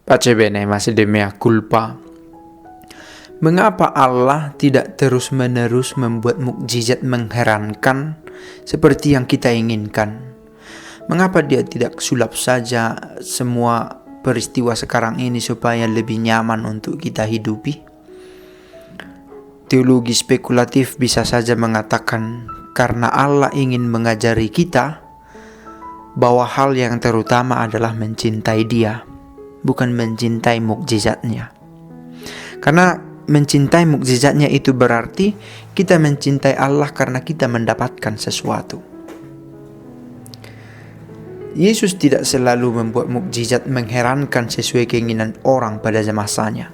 Pace bene, masih de mea culpa. Mengapa Allah tidak terus-menerus membuat mukjizat mengherankan seperti yang kita inginkan? Mengapa Dia tidak sulap saja semua peristiwa sekarang ini supaya lebih nyaman untuk kita hidupi? Teologi spekulatif bisa saja mengatakan karena Allah ingin mengajari kita bahwa hal yang terutama adalah mencintai Dia, bukan mencintai mukjizatnya. Karena mencintai mukjizatnya itu berarti kita mencintai Allah karena kita mendapatkan sesuatu. Yesus tidak selalu membuat mukjizat mengherankan sesuai keinginan orang pada masanya.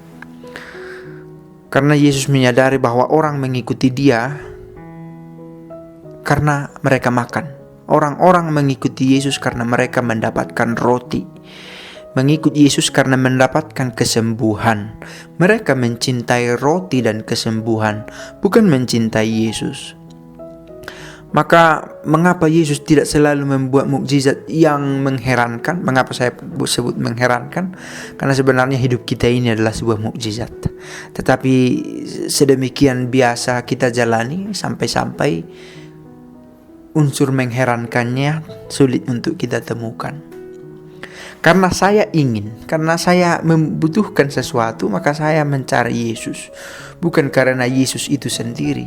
Karena Yesus menyadari bahwa orang mengikuti Dia karena mereka makan. Orang-orang mengikuti Yesus karena mereka mendapatkan roti. Mengikuti Yesus karena mendapatkan kesembuhan. Mereka mencintai roti dan kesembuhan, bukan mencintai Yesus. Maka mengapa Yesus tidak selalu membuat mukjizat yang mengherankan? Mengapa saya sebut mengherankan? Karena sebenarnya hidup kita ini adalah sebuah mukjizat. Tetapi sedemikian biasa kita jalani sampai-sampai unsur mengherankannya sulit untuk kita temukan. Karena saya membutuhkan sesuatu, maka saya mencari Yesus, bukan karena Yesus itu sendiri.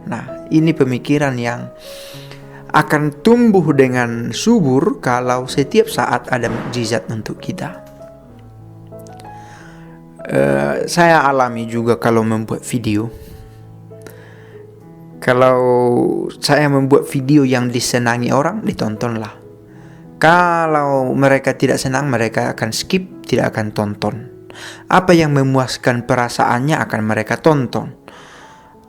Nah, ini pemikiran yang akan tumbuh dengan subur kalau setiap saat ada mukjizat untuk kita. Saya alami juga kalau membuat video. Kalau saya membuat video yang disenangi orang, ditontonlah. Kalau mereka tidak senang, mereka akan skip, tidak akan tonton. Apa yang memuaskan perasaannya akan mereka tonton.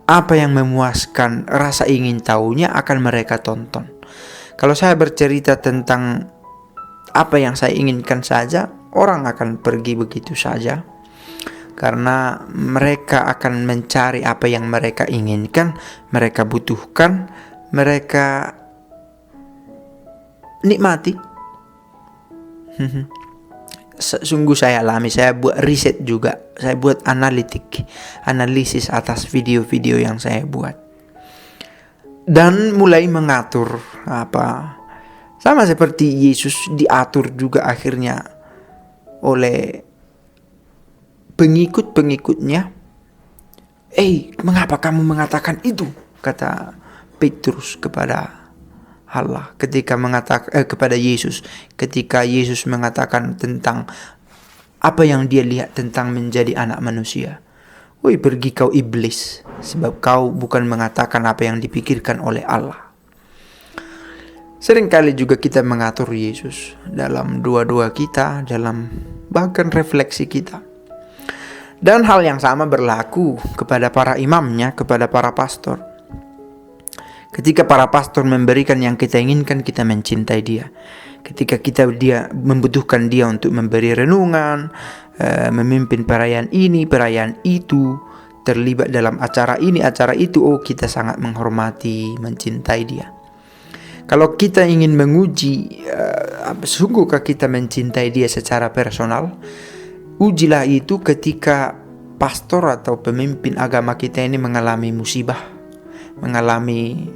Apa yang memuaskan rasa ingin tahunya akan mereka tonton. Kalau saya bercerita tentang apa yang saya inginkan saja, orang akan pergi begitu saja. Karena mereka akan mencari apa yang mereka inginkan, mereka butuhkan, mereka nikmati. Sungguh saya alami, saya buat riset juga, saya buat analisis atas video-video yang saya buat. Dan mulai mengatur sama seperti Yesus diatur juga akhirnya oleh pengikut-pengikutnya. Mengapa kamu mengatakan itu? Kata Petrus kepada Allah ketika mengatakan kepada Yesus, ketika Yesus mengatakan tentang apa yang dia lihat tentang menjadi anak manusia. Pergi kau iblis, sebab kau bukan mengatakan apa yang dipikirkan oleh Allah. Seringkali juga kita mengatur Yesus dalam doa-doa kita, dalam bahkan refleksi kita. Dan hal yang sama berlaku kepada para imamnya, kepada para pastor. Ketika para pastor memberikan yang kita inginkan, kita mencintai dia. Ketika dia membutuhkan dia untuk memberi renungan, memimpin perayaan ini, perayaan itu, terlibat dalam acara ini, acara itu, kita sangat menghormati, mencintai dia. Kalau kita ingin menguji sungguhkah kita mencintai dia secara personal, ujilah itu ketika pastor atau pemimpin agama kita ini mengalami musibah, mengalami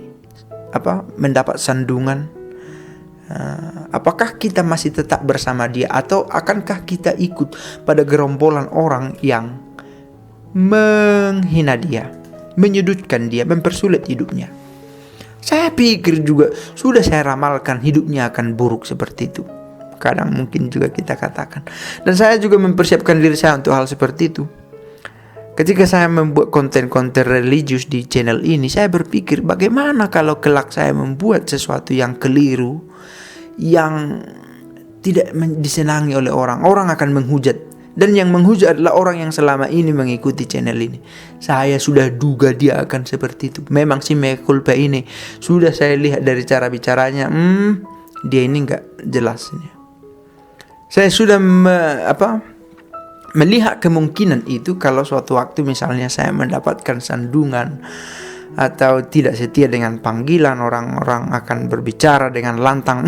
mendapat sandungan. Apakah kita masih tetap bersama dia, atau akankah kita ikut pada gerombolan orang yang menghina dia, menyudutkan dia, mempersulit hidupnya? Saya pikir juga sudah saya ramalkan hidupnya akan buruk seperti itu. Kadang mungkin juga kita katakan. Dan saya juga mempersiapkan diri saya untuk hal seperti itu. Ketika saya membuat konten-konten religius di channel ini, saya berpikir bagaimana kalau kelak saya membuat sesuatu yang keliru, yang tidak disenangi oleh orang. Orang akan menghujat. Dan yang menghujat adalah orang yang selama ini mengikuti channel ini. Saya sudah duga dia akan seperti itu. Memang si mea culpa ini sudah saya lihat dari cara bicaranya. Dia ini gak jelas ini. Saya sudah melihat kemungkinan itu kalau suatu waktu misalnya saya mendapatkan sandungan atau tidak setia dengan panggilan, orang-orang akan berbicara dengan lantang.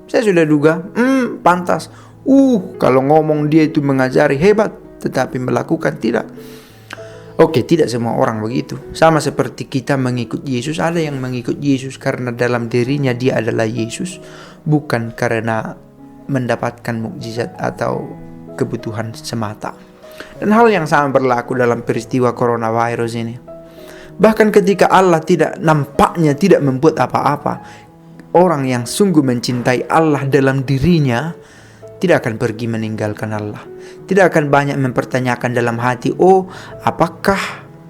Saya sudah duga, pantas. Kalau ngomong dia itu mengajari hebat, tetapi melakukan tidak. Oke, tidak semua orang begitu. Sama seperti kita mengikut Yesus, ada yang mengikut Yesus karena dalam dirinya dia adalah Yesus, bukan karena mendapatkan mukjizat atau kebutuhan semata. Dan hal yang sama berlaku dalam peristiwa coronavirus ini. Bahkan ketika Allah nampaknya tidak membuat apa-apa, orang yang sungguh mencintai Allah dalam dirinya tidak akan pergi meninggalkan Allah. Tidak akan banyak mempertanyakan dalam hati, apakah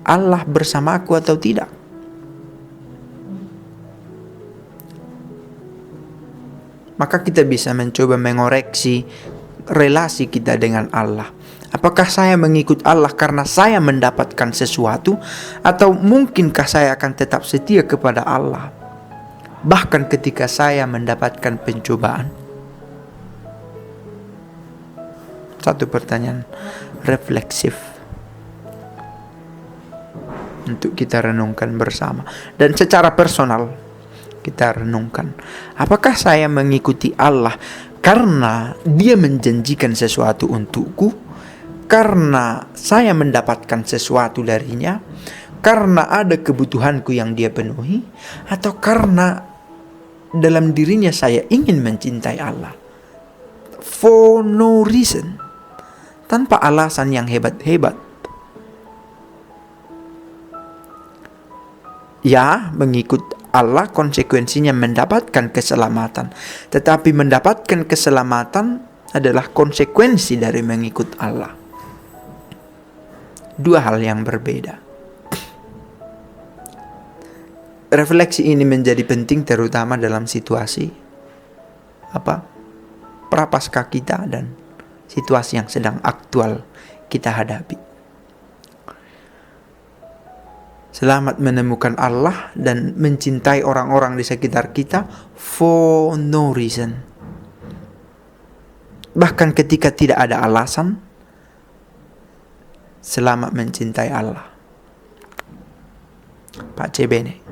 Allah bersamaku atau tidak? Maka kita bisa mencoba mengoreksi relasi kita dengan Allah. Apakah saya mengikut Allah karena saya mendapatkan sesuatu, atau mungkinkah saya akan tetap setia kepada Allah bahkan ketika saya mendapatkan pencobaan? Satu pertanyaan refleksif untuk kita renungkan bersama. Dan secara personal kita renungkan, apakah saya mengikuti Allah karena Dia menjanjikan sesuatu untukku, karena saya mendapatkan sesuatu darinya, karena ada kebutuhanku yang Dia penuhi, atau karena dalam dirinya saya ingin mencintai Allah for no reason, tanpa alasan yang hebat-hebat? Ya, mengikut Allah konsekuensinya mendapatkan keselamatan, tetapi mendapatkan keselamatan adalah konsekuensi dari mengikut Allah. Dua hal yang berbeda. Refleksi ini menjadi penting terutama dalam situasi prapaskah kita dan situasi yang sedang aktual kita hadapi. Selamat menemukan Allah dan mencintai orang-orang di sekitar kita for no reason. Bahkan ketika tidak ada alasan, selamat mencintai Allah. Pace bene.